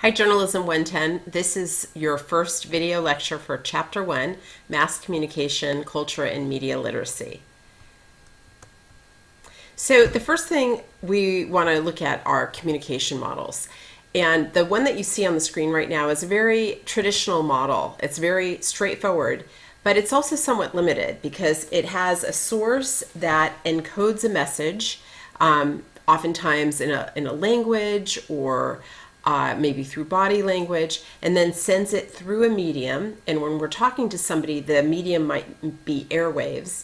Hi, Journalism 110. This is your first video lecture for Chapter 1, Mass Communication, Culture, and Media Literacy. So the first thing we want to look at are communication models. And the one that you see on the screen right now is a very traditional model. It's very straightforward, but it's also somewhat limited because it has a source that encodes a message, oftentimes in a language or maybe through body language, and then sends it through a medium. And when we're talking to somebody, the medium might be airwaves.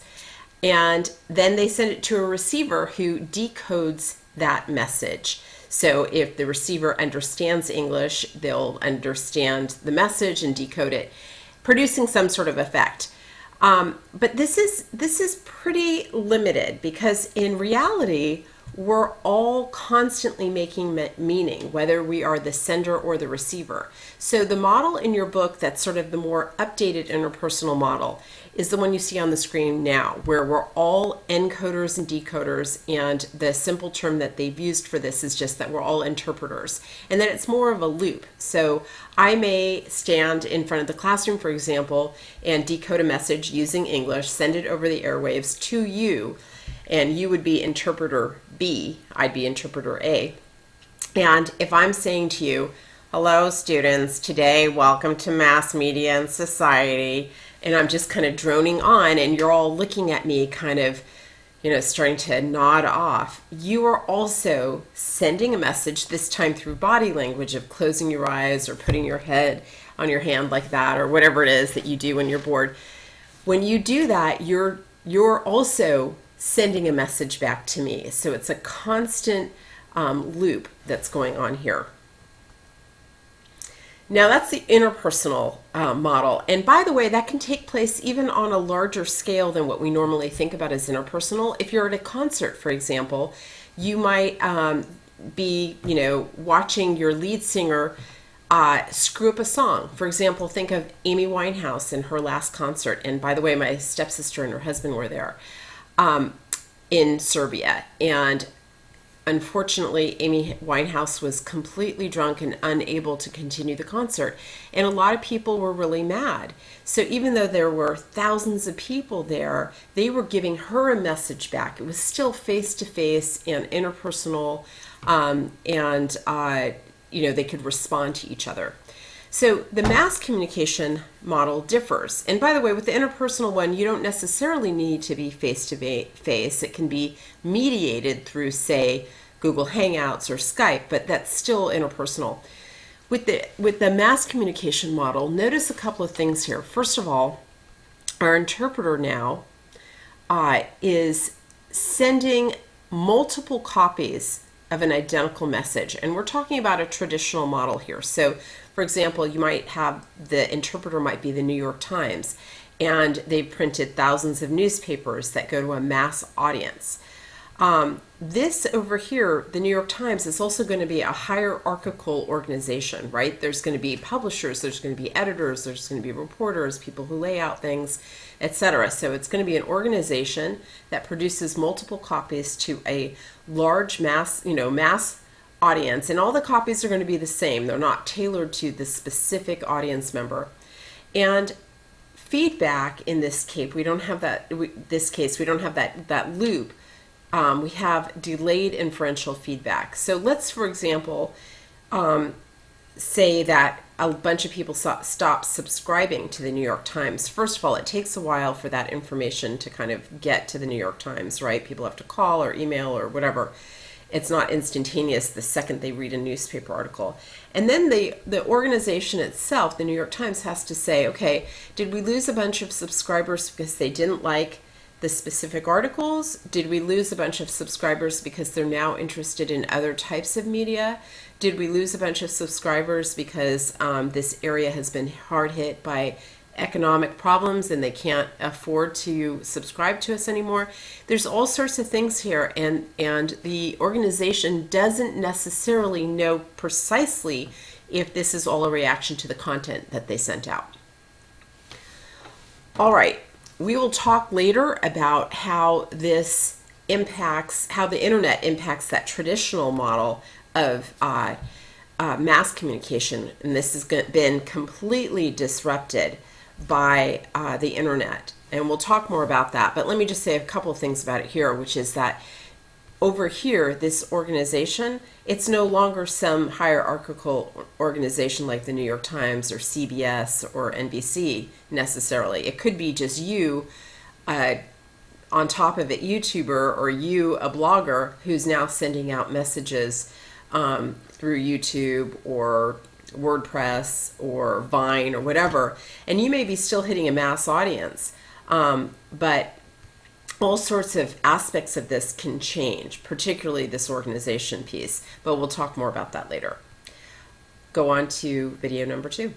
And then they send it to a receiver who decodes that message. So if the receiver understands English, they'll understand the message and decode it, producing some sort of effect. But this is pretty limited because in reality, we're all constantly making meaning, whether we are the sender or the receiver. So the model in your book that's sort of the more updated interpersonal model is the one you see on the screen now, where we're all encoders and decoders, and the simple term that they've used for this is just that we're all interpreters, and that it's more of a loop. So I may stand in front of the classroom, for example, and decode a message using English, send it over the airwaves to you, and you would be interpreter B, I'd be interpreter A. And if I'm saying to you, hello students, today welcome to Mass Media and Society, and I'm just kind of droning on and you're all looking at me kind of, starting to nod off, you are also sending a message, this time through body language of closing your eyes or putting your head on your hand like that, or whatever it is that you do when you're bored. When you do that, you're also sending a message back to me. So it's a constant loop that's going on here. Now that's the interpersonal model. And by the way, that can take place even on a larger scale than what we normally think about as interpersonal. If you're at a concert, for example, you might be, watching your lead singer screw up a song. For example, think of Amy Winehouse in her last concert. And by the way, my stepsister and her husband were there. In Serbia, and unfortunately Amy Winehouse was completely drunk and unable to continue the concert, and a lot of people were really mad. So even though there were thousands of people there, they were giving her a message back. It was still face-to-face and interpersonal, and they could respond to each other. So the mass communication model differs. And by the way, with the interpersonal one, you don't necessarily need to be face-to-face. It can be mediated through, say, Google Hangouts or Skype, but that's still interpersonal. With the mass communication model, notice a couple of things here. First of all, our interpreter now is sending multiple copies of an identical message. And we're talking about a traditional model here. So for example, you might have the interpreter might be the New York Times, and they've printed thousands of newspapers that go to a mass audience. This over here, the New York Times, is also going to be a hierarchical organization, right? There's going to be publishers, there's going to be editors, there's going to be reporters, people who lay out things, etc. So it's going to be an organization that produces multiple copies to a large mass audience, and all the copies are going to be the same. They're not tailored to the specific audience member. And feedback in this case, we don't have that. We don't have that loop. We have delayed inferential feedback. So let's, for example, say that a bunch of people stop subscribing to the New York Times. First of all, it takes a while for that information to kind of get to the New York Times, right? People have to call or email or whatever. It's not instantaneous the second they read a newspaper article. And then the organization itself, the New York Times, has to say, okay, did we lose a bunch of subscribers because they didn't like the specific articles? Did we lose a bunch of subscribers because they're now interested in other types of media? Did we lose a bunch of subscribers because this area has been hard hit by economic problems and they can't afford to subscribe to us anymore? There's all sorts of things here, and the organization doesn't necessarily know precisely if this is all a reaction to the content that they sent out. All right, we will talk later about how the internet impacts that traditional model of mass communication, and this has been completely disrupted by the internet. And we'll talk more about that. But let me just say a couple of things about it here, which is that over here, this organization, it's no longer some hierarchical organization like the New York Times or CBS or NBC necessarily. It could be just you, on top of it, YouTuber, or you, a blogger, who's now sending out messages through YouTube or WordPress or Vine or whatever. And you may be still hitting a mass audience, but all sorts of aspects of this can change, particularly this organization piece, but we'll talk more about that later. Go on to video number 2.